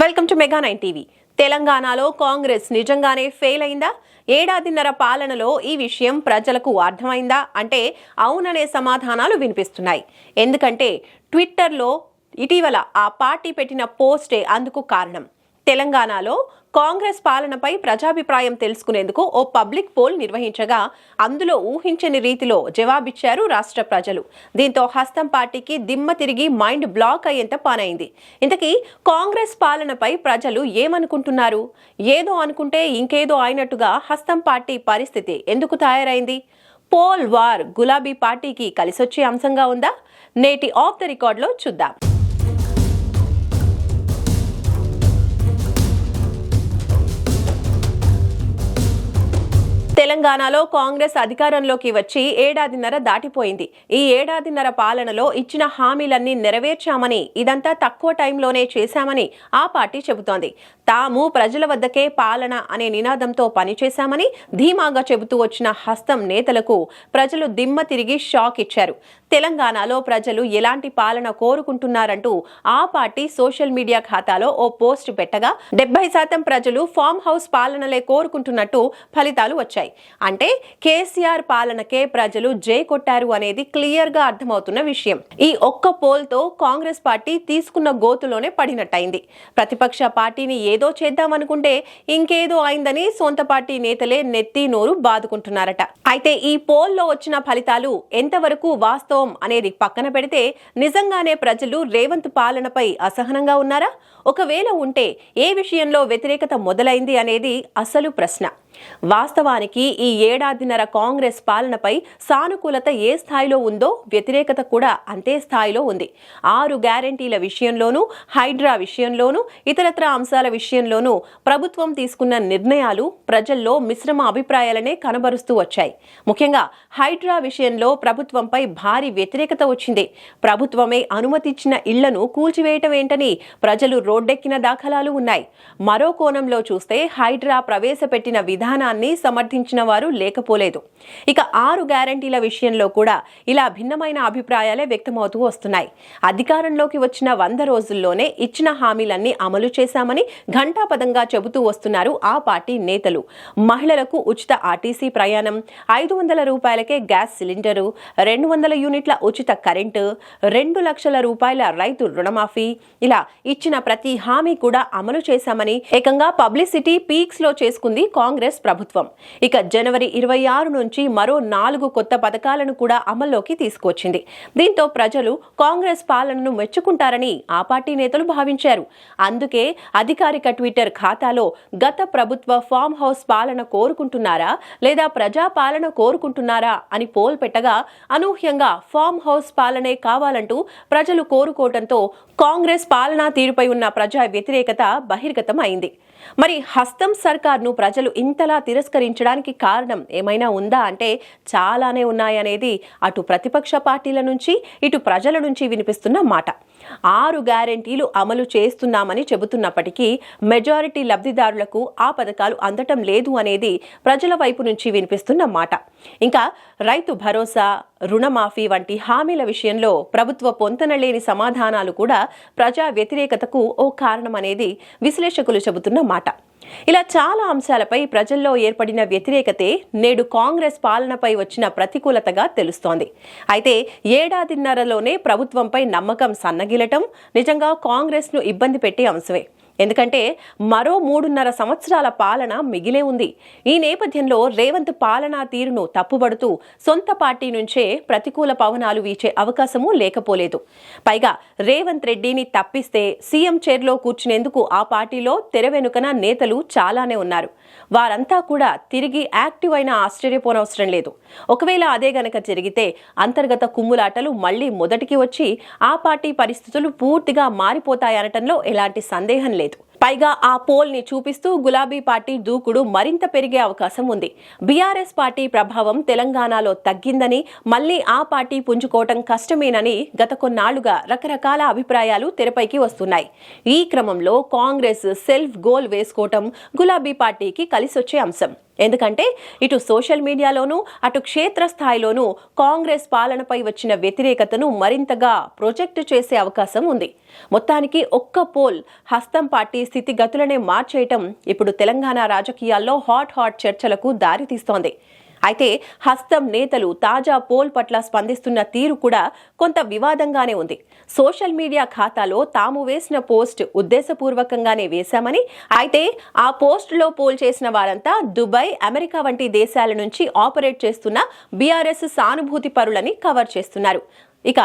Welcome to mega 9 TV. తెలంగాణలో కాంగ్రెస్ నిజంగానే fail అయిందా? ఏడాదిన్నర పాలనలో ఈ విషయం ప్రజలకు అర్థమైందా అంటే అవుననే సమాధానాలు వినిపిస్తున్నాయి. ఎందుకంటే ట్విట్టర్లో ఇటీవల ఆ పార్టీ పెట్టిన పోస్టే అందుకు కారణం. తెలంగాణలో కాంగ్రెస్ పాలనపై ప్రజాభిప్రాయం తెలుసుకునేందుకు ఓ పబ్లిక్ పోల్ నిర్వహించగా అందులో ఊహించని రీతిలో జవాబిచ్చారు రాష్ట్ర ప్రజలు. దీంతో హస్తం పార్టీకి దిమ్మ తిరిగి మైండ్ బ్లాక్ అయ్యేంత పనైంది. ఇంతకీ కాంగ్రెస్ పాలనపై ప్రజలు ఏమనుకుంటున్నారు? ఏదో అనుకుంటే ఇంకేదో అయినట్టుగా హస్తం పార్టీ పరిస్థితి ఎందుకు తయారైంది? పోల్ వార్ గులాబీ పార్టీకి కలిసొచ్చే అంశంగా ఉందా? నేటి ఆఫ్ ద రికార్డ్లో చూద్దాం. తెలంగాణలో కాంగ్రెస్ అధికారంలోకి వచ్చి ఏడాదిన్నర దాటిపోయింది. ఈ ఏడాదిన్నర పాలనలో ఇచ్చిన హామీలన్నీ నెరవేర్చామని, ఇదంతా తక్కువ టైంలోనే చేశామని ఆ పార్టీ చెబుతోంది. తాము ప్రజల వద్దకే పాలన అనే నినాదంతో పనిచేశామని ధీమాగా చెబుతూ వచ్చిన హస్తం నేతలకు ప్రజలు దిమ్మ తిరిగి షాక్ ఇచ్చారు. తెలంగాణలో ప్రజలు ఎలాంటి పాలన కోరుకుంటున్నారంటూ ఆ పార్టీ సోషల్ మీడియా ఖాతాలో ఓ పోస్ట్ పెట్టగా 70% ప్రజలు ఫామ్ హౌస్ పాలనలే కోరుకుంటున్నట్టు ఫలితాలు వచ్చాయి. అంటే కేసీఆర్ పాలనకే ప్రజలు జై కొట్టారు అనేది క్లియర్ గా అర్థమవుతున్న విషయం. ఈ ఒక్క పోల్ తో కాంగ్రెస్ పార్టీ తీసుకున్న గోతులోనే పడినట్టయింది. ప్రతిపక్ష పార్టీని ఏదో చేద్దామనుకుంటే ఇంకేదో అయిందని సొంత పార్టీ నేతలే నెత్తి నోరు బాదుకుంటున్నారట. అయితే ఈ పోల్లో వచ్చిన ఫలితాలు ఎంతవరకు వాస్తవం అనేది పక్కన పెడితే నిజంగానే ప్రజలు రేవంత్ పాలనపై అసహనంగా ఉన్నారా? ఒకవేళ ఉంటే ఏ విషయంలో వ్యతిరేకత మొదలైంది అనేది అసలు ప్రశ్న. వాస్తవానికి ఈ ఏడాదిన్నర కాంగ్రెస్ పాలనపై సానుకూలత ఏ స్థాయిలో ఉందో వ్యతిరేకత కూడా అంతే స్థాయిలో ఉంది. 6 గ్యారెంటీల విషయంలోనూ, హైడ్రా విషయంలోనూ, ఇతరత్ర అంశాల విషయంలోనూ ప్రభుత్వం తీసుకున్న నిర్ణయాలు ప్రజల్లో మిశ్రమ అభిప్రాయాలనే కనబరుస్తూ వచ్చాయి. ముఖ్యంగా హైడ్రా విషయంలో ప్రభుత్వంపై భారీ వ్యతిరేకత వచ్చింది. ప్రభుత్వమే అనుమతిచ్చిన ఇళ్లను కూల్చివేయటం ఏంటని ప్రజలు రోడ్డెక్కిన దాఖలాలు ఉన్నాయి. మరో కోణంలో చూస్తే హైడ్రా ప్రవేశపెట్టిన విధానాన్ని సమర్థించిన వారు లేకపోలేదు. ఇక 6 గ్యారెంటీల విషయంలో కూడా ఇలా భిన్నమైన అభిప్రాయాలే వ్యక్తమవుతూ వస్తున్నాయి. అధికారంలోకి వచ్చిన 100 రోజుల్లోనే ఇచ్చిన హామీలన్నీ అమలు చేశామని ఘంటాపదంగా చెబుతూ వస్తున్నారు ఆ పార్టీ నేతలు. మహిళలకు ఉచిత ఆర్టీసీ ప్రయాణం, 500 రూపాయలకే గ్యాస్ సిలిండరు, 200 యూనిట్ల ఉచిత కరెంటు, 2 లక్షల రూపాయల రైతు రుణమాఫీ, ఇలా ఇచ్చిన ప్రతి హామీ కూడా అమలు చేశామని ఏకంగా పబ్లిసిటీ పీక్స్ లో చేసుకుంది కాంగ్రెస్ ప్రభుత్వం. ఇక జనవరి 26 నుంచి మరో 4 కొత్త పథకాలను కూడా అమల్లోకి తీసుకొచ్చింది. దీంతో ప్రజలు కాంగ్రెస్ పాలనను మెచ్చుకుంటారని ఆ పార్టీ నేతలు భావించారు. అందుకే అధికారిక ట్విట్టర్ ఖాతాలో గత ప్రభుత్వ ఫామ్ హౌస్ పాలన కోరుకుంటున్నారా లేదా ప్రజా పాలన కోరుకుంటున్నారా అని పోల్ పెట్టగా అనూహ్యంగా ఫామ్ హౌస్ పాలనే కావాలంటూ ప్రజలు కోరుకోవడంతో కాంగ్రెస్ పాలనా తీరుపై ఉన్న ప్రజా వ్యతిరేకత బహిర్గతం అయింది. మరి హస్తం సర్కార్ను ప్రజలు ఇంతలా తిరస్కరించడానికి కారణం ఏమైనా ఉందా అంటే చాలానే ఉన్నాయనేది అటు ప్రతిపక్ష పార్టీల నుంచి ఇటు ప్రజల నుంచి వినిపిస్తున్న మాట. 6 గ్యారెంటీలు అమలు చేస్తున్నామని చెబుతున్నప్పటికీ మెజారిటీ లబ్ధిదారులకు ఆ పథకాలు అందటం లేదు అనేది ప్రజల వైపు నుంచి వినిపిస్తున్న మాట. ఇంకా రైతు భరోసా, రుణమాఫీ వంటి హామీల విషయంలో ప్రభుత్వ పొంతనలేని సమాధానాలు కూడా ప్రజా వ్యతిరేకతకు ఓ కారణమనేది విశ్లేషకులు చెబుతున్న మాట. ఇలా చాలా అంశాలపై ప్రజల్లో ఏర్పడిన వ్యతిరేకతే నేడు కాంగ్రెస్ పాలనపై వచ్చిన ప్రతికూలతగా తెలుస్తోంది. అయితే ఏడాదిన్నరలోనే ప్రభుత్వంపై నమ్మకం సన్నగిలటం నిజంగా కాంగ్రెస్ ను ఇబ్బంది పెట్టే అంశమే. ఎందుకంటే మరో 3.5 సంవత్సరాల పాలన మిగిలే ఉంది. ఈ నేపథ్యంలో రేవంత్ పాలనా తీరును తప్పుబడుతూ సొంత పార్టీ నుంచే ప్రతికూల పవనాలు వీచే అవకాశమూ లేకపోలేదు. పైగా రేవంత్ రెడ్డిని తప్పిస్తే సీఎం చైర్లో కూర్చునేందుకు ఆ పార్టీలో తెర వెనుకన నేతలు చాలానే ఉన్నారు. వారంతా కూడా తిరిగి యాక్టివ్ అయిన ఆశ్చర్యపోనవసరం లేదు. ఒకవేళ అదే గనక జరిగితే అంతర్గత కుమ్ములాటలు మళ్లీ మొదటికి వచ్చి ఆ పార్టీ పరిస్థితులు పూర్తిగా మారిపోతాయనటంలో ఎలాంటి సందేహం లేదు. పైగా ఆ పోల్ ని చూపిస్తూ గులాబీ పార్టీ దూకుడు మరింత పెరిగే అవకాశం ఉంది. బీఆర్ఎస్ పార్టీ ప్రభావం తెలంగాణలో తగ్గిందని, మళ్లీ ఆ పార్టీ పుంజుకోవటం కష్టమేనని గత కొన్నాళ్లుగా రకరకాల అభిప్రాయాలు తెరపైకి వస్తున్నాయి. ఈ క్రమంలో కాంగ్రెస్ సెల్ఫ్ గోల్ వేసుకోవటం గులాబీ పార్టీకి కలిసొచ్చే అంశం. ఎందుకంటే ఇటు సోషల్ మీడియాలోనూ అటు క్షేత్రస్థాయిలోనూ కాంగ్రెస్ పాలనపై వచ్చిన వ్యతిరేకతను మరింతగా ప్రొజెక్ట్ చేసే అవకాశం ఉంది. మొత్తానికి ఒక్క పోల్ హస్తం పార్టీ స్థితిగతులనే మార్చేయటం ఇప్పుడు తెలంగాణ రాజకీయాల్లో హాట్ చర్చలకు దారితీస్తోంది. అయితే హస్తం నేతలు తాజా పోల్ పట్ల స్పందిస్తున్న తీరు కూడా కొంత వివాదంగానే ఉంది. సోషల్ మీడియా ఖాతాలో తాము వేసిన పోస్ట్ ఉద్దేశపూర్వకంగానే వేశామని, అయితే ఆ పోస్టులో పోల్ చేసిన వారంతా దుబాయ్, అమెరికా వంటి దేశాల నుంచి ఆపరేట్ చేస్తున్న బీఆర్ఎస్ సానుభూతి పరులని కవర్ చేస్తున్నారు. ఇక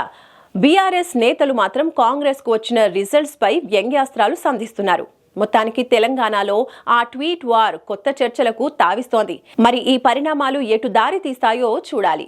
బీఆర్ఎస్ నేతలు మాత్రం కాంగ్రెస్ కు వచ్చిన రిజల్ట్స్ పై వ్యంగ్యాస్త్రాలు సంధిస్తున్నారు. మొత్తానికి తెలంగాణలో ఆ ట్వీట్ వార్ కొత్త చర్చలకు తావిస్తోంది. మరి ఈ పరిణామాలు ఎటు దారి తీస్తాయో చూడాలి.